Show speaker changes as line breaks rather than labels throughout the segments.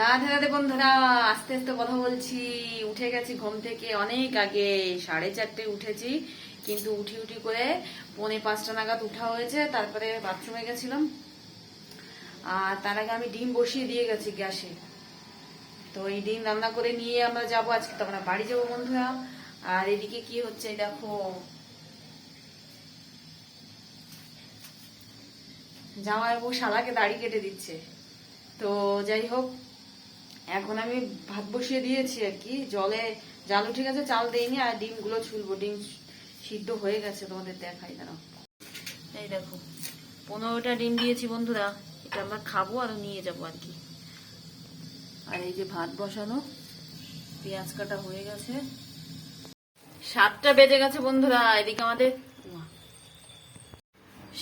রাধে রাধে বন্ধুরা, আস্তে আস্তে কথা বলছি। উঠে গেছি ঘুম থেকে অনেক আগে, 4:30 উঠেছি, কিন্তু উঠি উঠি করে 4:45 নাগাদ উঠা হয়েছে। তারপরে বাথরুমে গেছিলাম, আর তার আগে আমি ডিম বসিয়ে দিয়ে গেছি গ্যাসে। তো এই ডিম রান্না করে নিয়ে আমরা যাবো আজকে, তো আমরা বাড়ি যাবো বন্ধুরা। আর এদিকে কি হচ্ছে দেখো, জামাই বউ শালাকে দাড়ি কেটে দিচ্ছে। তো যাই হোক, এখন আমি ভাত বসিয়ে দিয়েছি আর কি, জলে জাল উঠে গেছে, চাল দেইনি। আর ডিমগুলো ছুলবো, ডিম সিদ্ধ হয়ে গেছে, তোমাদের দেখাই দাঁড়াও। এই দেখো 15টা ডিম দিয়েছি বন্ধুরা, এটা আমরা খাবো আর নিয়ে যাবো আর কি। আর এই যে ভাত বসানো, পেঁয়াজ কাটা হয়ে গেছে। 7টা বেজে গেছে বন্ধুরা, এদিকে আমাদের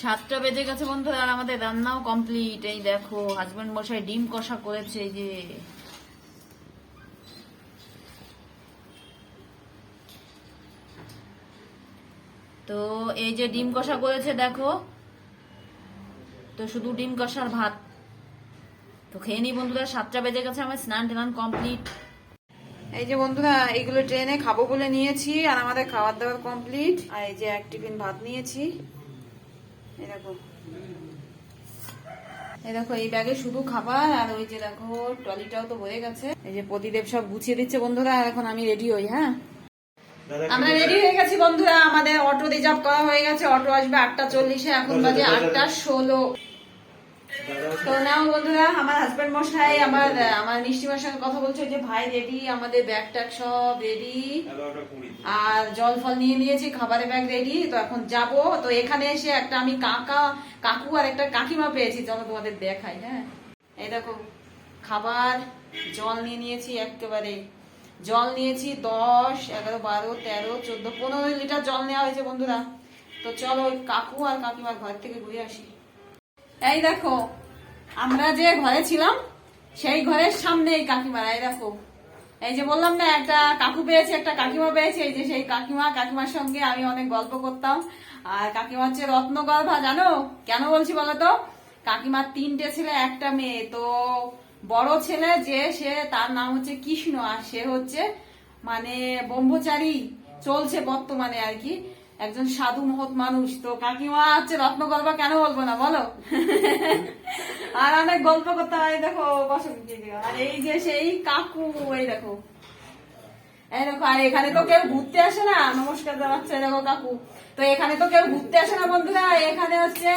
7টা বেজে গেছে বন্ধুরা, আর আমাদের রান্নাও কমপ্লিট। এই দেখো হাজবেন্ড মশাই ডিম কষা করেছে, এই যে তো এই যে ডিম কষা করেছে দেখো। তো শুধু ডিম কষার ভাত তো খেয়ে নি বন্ধুরা। 7টা বেজে গেছে, আমার স্নান টান কমপ্লিট। এই যে বন্ধুরা, এইগুলো ট্রেনে খাবো বলে নিয়েছি, আর আমাদের খাবার দাবার কমপ্লিট। আর এই যে এক টিফিন ভাত নিয়েছি, এই দেখো। এই দেখো এই ব্যাগে শুধু খাবার, আর ওই যে দেখো ট্রলিটাও তো ভরে গেছে। এই যে প্রদীপ সব গুছিয়ে দিচ্ছে বন্ধুরা, আর এখন আমি রেডি হই। হ্যাঁ, আমরা রেডি হয়ে গেছি বন্ধুরা, আমাদের অটো রিজার্ভ করা হয়ে গেছে। অটো আসবে 8:40-এ, এখন বাজে 8:16। তো নাও বন্ধুরা, আমার হাজবেন্ড মশাই আমার মিষ্টিমার সঙ্গে কথা বলছে যে ভাই রেডি, আমাদের ব্যাগ ট্যাগ সব রেডি, আর জল ফল নিয়ে নিয়েছি, খাবারের ব্যাগ রেডি। তো এখন যাব। তো এখানে এসে একটা আমি কাকু আর একটা কাকিমা পেয়েছি, চলো তোমাদের দেখাই। হ্যাঁ, এই দেখো খাবার, জল নিয়ে নিয়েছি একেবারে। জল নিয়েছি 10, 11, 12, 13, 14, 15 লিটার জল নেওয়া হয়েছে বন্ধুরা। তো চলো ওই কাকু আর কাকিমার ঘর থেকে ঘুরে আসি। এই দেখো আমরা যে ঘরে ছিলাম, সেই ঘরের সামনে এই কাকিমারা। এই দেখো, এই যে বললাম না একটা কাকু পেয়েছি, একটা কাকিমা পেয়েছি, এই যে সেই কাকিমার সঙ্গে আমি অনেক গল্প করতাম। আর কাকিমা হচ্ছে রত্নগর্ভা, জানো কেন বলছি বলো তো? কাকিমার 3টে ছেলে, একটা মেয়ে। তো বড় ছেলে যে, সে তার নাম হচ্ছে কৃষ্ণ, আর সে হচ্ছে মানে ব্রহ্মচারী চলছে বর্তমানে আর কি, একজন সাধু মহৎ মানুষ। তো কাকিমা হচ্ছে রত্নগর্ভা, কেন বলবো না বলো? আর অনেক গল্প করতে হয়। দেখো বসন, আর এই যে সেই কাকু, এই দেখো, এই দেখো। আর এখানে তো কেউ ঘুরতে আসে না, নমস্কার জানাচ্ছে দেখো কাকু। তো এখানে তো কেউ ঘুরতে আসে না বন্ধুরা, এখানে হচ্ছে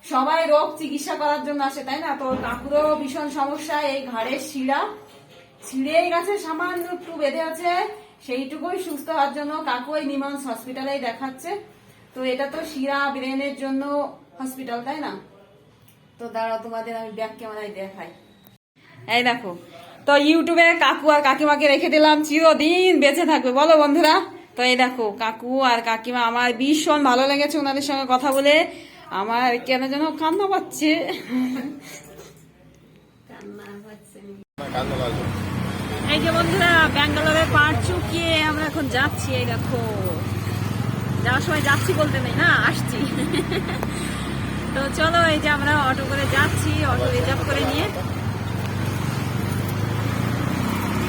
সবাই রোগ চিকিৎসা করার জন্য আসে, তাই না? তো কাকুরও ভীষণ সমস্যা, এই ঘাড়ের ছিঁড়েই গেছে, সামান্য একটু বেঁধে আছে, সেইটুকুই সুস্থ হওয়ার জন্য কাকু এই নিমন্স হসপিটালেই দেখাচ্ছে। তো এটা তো শিরা ব্রেনের জন্য হসপিটাল, তাই না? তো দাঁড়াও তোমাদের আমি ব্যাক ক্যামেরায় দেখাই। এই দেখো, তো ইউটিউবে কাকু আর কাকিমাকে রেখে দিলাম, চিরদিন বেঁচে থাকবে, বলো বন্ধুরা? তো এই দেখো কাকু আর কাকিমা, আমার ভীষণ ভালো লেগেছে ওনাদের সঙ্গে কথা বলে। আমার কেন যেন কান্না পাচ্ছে। এই যে বন্ধুরা, ব্যাঙ্গালোরের পাড় চুকিয়ে আমরা এখন যাচ্ছি। এই দেখো, যাওয়ার সময় যাচ্ছি বলতে নেই না, আসছি। তো চলো, এই যে আমরা অটো করে যাচ্ছি, অটো রিজার্ভ করে নিয়ে।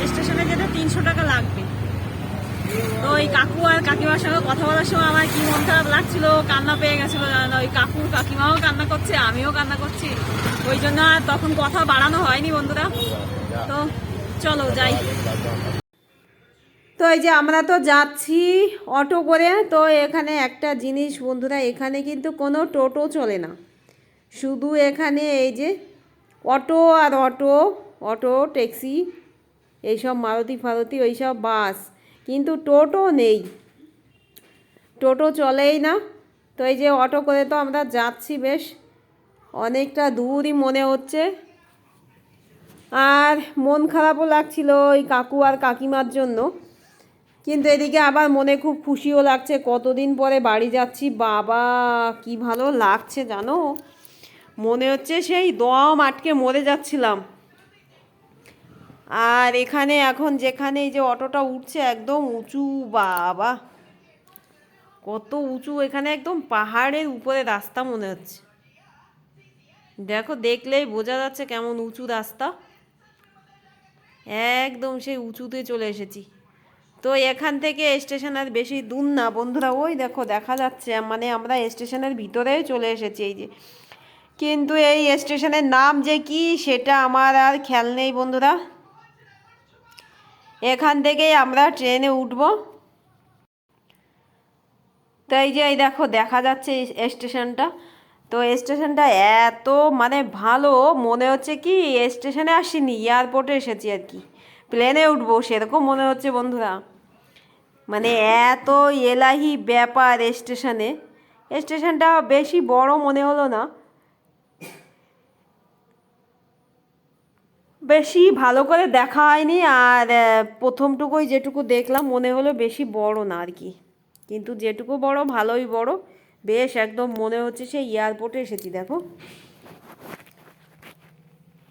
স্টেশনে যেতে 300 টাকা লাগবে। তো ওই কাকু আর কাকিমার সঙ্গে কথা বলার সময় আমার কি মন খারাপ লাগছিল, কান্না পেয়ে গেছিল। ওই কাকু কাকিমাও কান্না করছে, আমিও কান্না করছি, ওই জন্য আর তখন কথা বাড়ানো হয়নি বন্ধুরা। তো চলো যাই। তো এই যে আমরা তো যাচ্ছি অটো করে। তো এখানে একটা জিনিস বন্ধুরা, এখানে কিন্তু কোনো টোটো চলে না, শুধু এখানে এই যে অটো আর অটো ট্যাক্সি, এইসব মারুতি ফারুতি, ওইসব বাস, কিন্তু টোটো নেই, টোটো চলেই না। তো এই যে অটো করে তো আমরা যাচ্ছি, বেশ অনেকটা দূরই মনে হচ্ছে। আর মন খারাপও লাগছিল ওই কাকু আর কাকিমার জন্য, কিন্তু এদিকে আবার মনে খুব খুশিও লাগছে, কতদিন পরে বাড়ি যাচ্ছি। বাবা কি ভালো লাগছে জানো, মনে হচ্ছে সেই দম আটকে মরে যাচ্ছিলাম। আর এখানে এখন যেখানে এই যে অটোটা উঠছে, একদম উঁচু, বাবা কত উঁচু, এখানে একদম পাহাড়ের উপরে রাস্তা মনে হচ্ছে। দেখো, দেখলেই বোঝা যাচ্ছে কেমন উঁচু রাস্তা। একদম সেই উঁচুতে চলে এসেছি। তো এখান থেকে স্টেশন আর বেশি দূর না বন্ধুরা, ওই দেখো দেখা যাচ্ছে, মানে আমরা স্টেশনের ভিতরেই চলে এসেছি এই যে। কিন্তু এই স্টেশনের নাম যে কি সেটা আমার আর খেয়াল নেই বন্ধুরা। এখান থেকেই আমরা ট্রেনে উঠবো। তো এই যে এই দেখো দেখা যাচ্ছে স্টেশনটা। তো স্টেশনটা এত মানে ভালো, মনে হচ্ছে কি স্টেশনে আসিনি, এয়ারপোর্টে এসেছি আর কি, প্লেনে উঠবো সেরকম মনে হচ্ছে বন্ধুরা। মানে এত এলাহি ব্যাপার স্টেশনে। স্টেশনটা বেশি বড় মনে হলো না, বেশি ভালো করে দেখা হয়নি। আর প্রথমটুকুই যেটুকু দেখলাম মনে হলো বেশি বড় না আর কি, কিন্তু যেটুকু বড় ভালোই বড়, বেশ একদম মনে হচ্ছে সেই এয়ারপোর্টে এসেছি দেখো।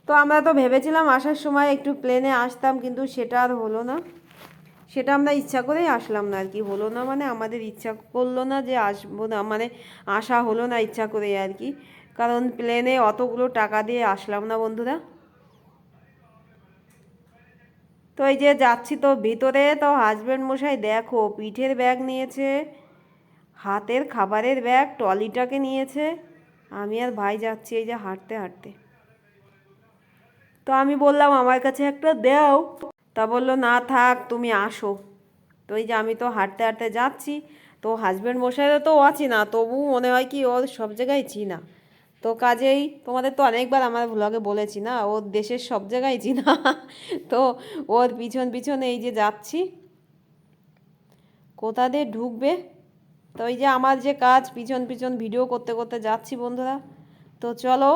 তো আমরা তো ভেবেছিলাম আসার সময় একটু প্লেনে আসতাম, কিন্তু সেটা আর হলো না। সেটা আমরা ইচ্ছা করেই আসলাম না আর কি, হলো না মানে আমাদের ইচ্ছা করলো না যে আসবো না, মানে আসা হলো না ইচ্ছা করেই আর কি। কারণ প্লেনে অতগুলো টাকা দিয়ে আসলাম না বন্ধুরা। তো এই যে যাচ্ছি তো ভিতরে, তো হাজব্যান্ড মশাই দেখো পিঠের ব্যাগ নিয়েছে, হাতের খাবারের ব্যাগ, ট্রলিটাকে নিয়েছে। আমি আর ভাই যাচ্ছি এই যে হাঁটতে হাঁটতে। তো আমি বললাম আমার কাছে একটা দাও, তা বললো না থাক তুমি আসো। তো এই যে আমি তো হাঁটতে হাঁটতে যাচ্ছি। তো হাজব্যান্ড মশাইরা তো অচেনা, তবু মনে হয় কি ওর সব জায়গায় চিনা। তো কাজেই তোমাদের তো অনেকবার আমার ভ্লগে বলেছি না, ওর দেশের সব জায়গায় চিনা। তো ওর পিছন পিছনে এই যে যাচ্ছি, কোথা দিয়ে ঢুকবে। তো এই যে আমার যে কাজ, পিছন পিছন ভিডিও করতে করতে যাচ্ছি বন্ধুরা। তো চলো।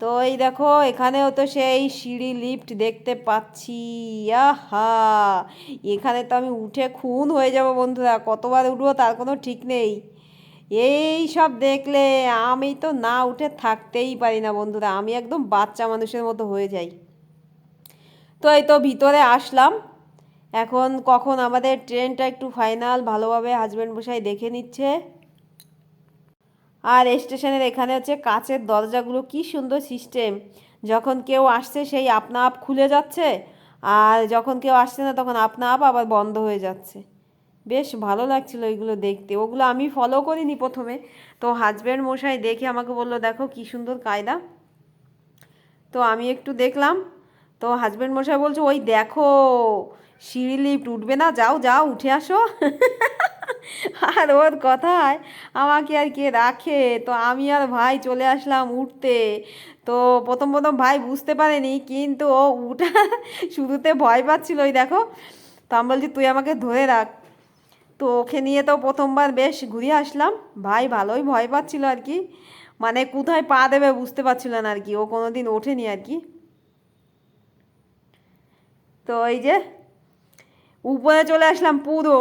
তো এই দেখো এখানেও তো সেই সিঁড়ি লিফট দেখতে পাচ্ছি। আহা, এখানে তো আমি উঠে খুন হয়ে যাব বন্ধুরা, কতবার উঠবো তার কোনো ঠিক নেই। এই সব দেখলে আমি তো না উঠে থাকতেই পারি না বন্ধুরা, আমি একদম বাচ্চা মানুষের মতো হয়ে যাই। তো এই তো ভিতরে আসলাম। এখন কখন আমাদের ট্রেনটা একটু ফাইনাল ভালোভাবে হাজব্যান্ড মশাই দেখে নিচ্ছে। আর স্টেশনের এখানে হচ্ছে কাচের দরজাগুলো, কি সুন্দর সিস্টেম, যখন কেউ আসছে সেই আপনা আপ খুলে যাচ্ছে, আর যখন কেউ আসছে না তখন আপনা আপ আবার বন্ধ হয়ে যাচ্ছে। বেশ ভালো লাগছিল এগুলো দেখতে, ওগুলো আমি ফলো করিনি প্রথমে। তো হাজব্যান্ড মশাই দেখে আমাকে বললো দেখো কি সুন্দর কায়দা। তো আমি একটু দেখলাম। তো হাজব্যান্ড মশাই বলছে ওই দেখো সিঁড়ি লিফট উঠবে না, যাও যাও উঠে আসো। আর ওর কথায় আমাকে আর কে রাখে, তো আমি আর ভাই চলে আসলাম উঠতে। তো প্রথম প্রথম ভাই বুঝতে পারেনি, কিন্তু ও উঠা শুরুতে ভয় পাচ্ছিল ওই দেখো। তো আমি বলছি তুই আমাকে ধরে রাখ। তো ওকে নিয়ে তো প্রথমবার বেশ ঘুরিয়ে আসলাম। ভাই ভালোই ভয় পাচ্ছিল আর কি, মানে কোথায় পা দেবে বুঝতে পারছিল না আর কি, ও কোনোদিন ওঠেনি আর কি। তো এই যে উপরে চলে আসলাম, পুরো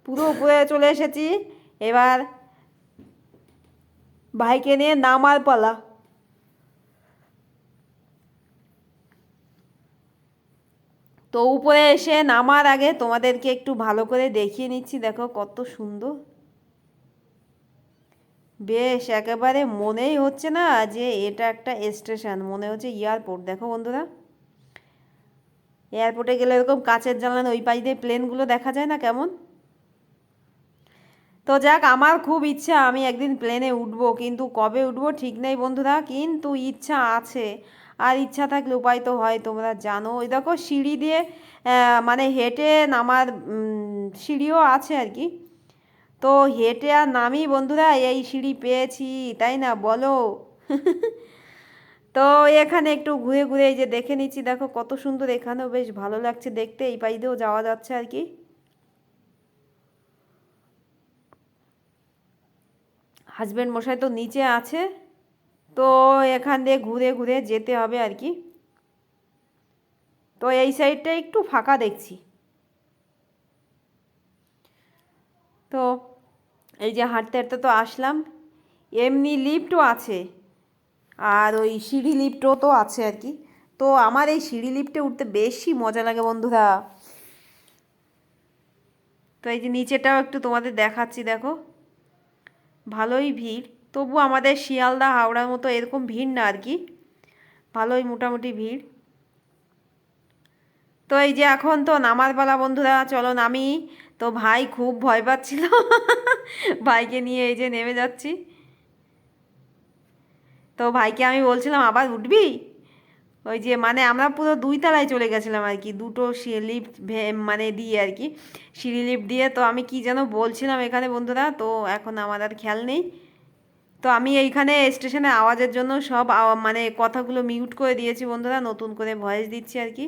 পুরো উপরে চলে এসেছি। এবার ভাইকে নিয়ে নামার পালা। তো উপরে এসে নামার আগে তোমাদেরকে একটু ভালো করে দেখিয়ে নিচ্ছি, দেখো কত সুন্দর। বেশ একেবারে মনেই হচ্ছে না যে এটা একটা স্টেশন, মনে হচ্ছে এয়ারপোর্ট। দেখো বন্ধুরা, এয়ারপোর্টে গেলে এরকম কাচের জানলা ওই পাশ দিয়ে প্লেনগুলো দেখা যায় না কেমন। তো যাক, আমার খুব ইচ্ছা আমি একদিন প্লেনে উঠবো, কিন্তু কবে উঠবো ঠিক নেই বন্ধুরা, কিন্তু ইচ্ছা আছে। আর ইচ্ছা থাকলে উপায় তো হয়, তোমরা জানো। ওই দেখো সিঁড়ি দিয়ে মানে হেঁটে নামার সিঁড়িও আছে আর কি। তো হেঁটে আর নামি বন্ধুরা, এই সিঁড়ি পেয়েছি তাই না বলো। তো এখানে একটু ঘুরে ঘুরে এই যে দেখে নিচ্ছি, দেখো কত সুন্দর, এখানেও বেশ ভালো লাগছে দেখতে, এই পাশ দিয়েও যাওয়া যাচ্ছে আর কি। হাজব্যান্ড মশাই তো নিচে আছে। তো এখান দিয়ে ঘুরে ঘুরে যেতে হবে আর কি। তো এই সাইডটা একটু ফাঁকা দেখছি। তো এই যে হাঁটতে হাঁটতে তো আসলাম। এমনি লিফটও আছে, আর ওই সিঁড়ি লিফটও তো আছে আর কি। তো আমার এই সিঁড়ি লিফটে উঠতে বেশি মজা লাগে বন্ধুরা। তো এই যে নিচেটাও একটু তোমাদের দেখাচ্ছি, দেখো ভালোই ভিড়, তবু আমাদের শিয়ালদা হাওড়ার মতো এরকম ভিড় না আর কি। ভালোই মোটামুটি ভিড়। তো এই যে এখন তো নামার পালা বন্ধুরা, চলো নামি। তো ভাই খুব ভয় পাচ্ছিল ভাইকে নিয়ে এই যে নেমে যাচ্ছি। তো ভাইকে আমি বলছিলাম আবার উঠবি, ওই যে মানে আমরা পুরো 2 তলায় চলে গেছিলাম আর কি, দুটো লিফট মানে দিয়ে আর কি, সিঁড়ি লিফট দিয়ে। তো আমি কি যেন বলছিলাম এখানে বন্ধুরা, তো এখন আমার আর খেয়াল নেই। তো আমি এইখানে স্টেশনে আওয়াজের জন্য সব মানে কথাগুলো মিউট করে দিয়েছি বন্ধুরা, নতুন করে ভয়েস দিচ্ছি আর কি।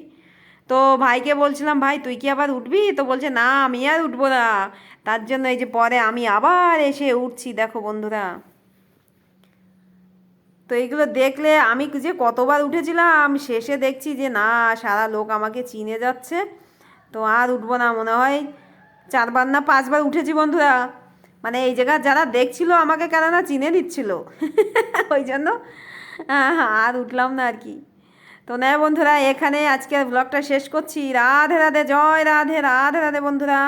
তো ভাইকে বলছিলাম ভাই তুই কি আবার উঠবি, তো বলছে না আমি আর উঠবো না। তার জন্য এই যে পরে আমি আবার এসে উঠছি, দেখো বন্ধুরা। তো এইগুলো দেখলে আমি যে কতবার উঠেছিলাম, শেষে দেখছি যে না, সারা লোক আমাকে চিনে যাচ্ছে। তো আর উঠবো না, মনে হয় 4বার না 5বার উঠেছি বন্ধুরা। মানে এই জায়গা যারা দেখছিল আমাকে কেননা চিনে দিচ্ছিল ওই জন্য আর উঠলাম না আর কি। তো না বন্ধুরা, এখানে আজকের ব্লগটা শেষ করছি। রাধে রাধে, জয় রাধে, রাধে রাধে বন্ধুরা।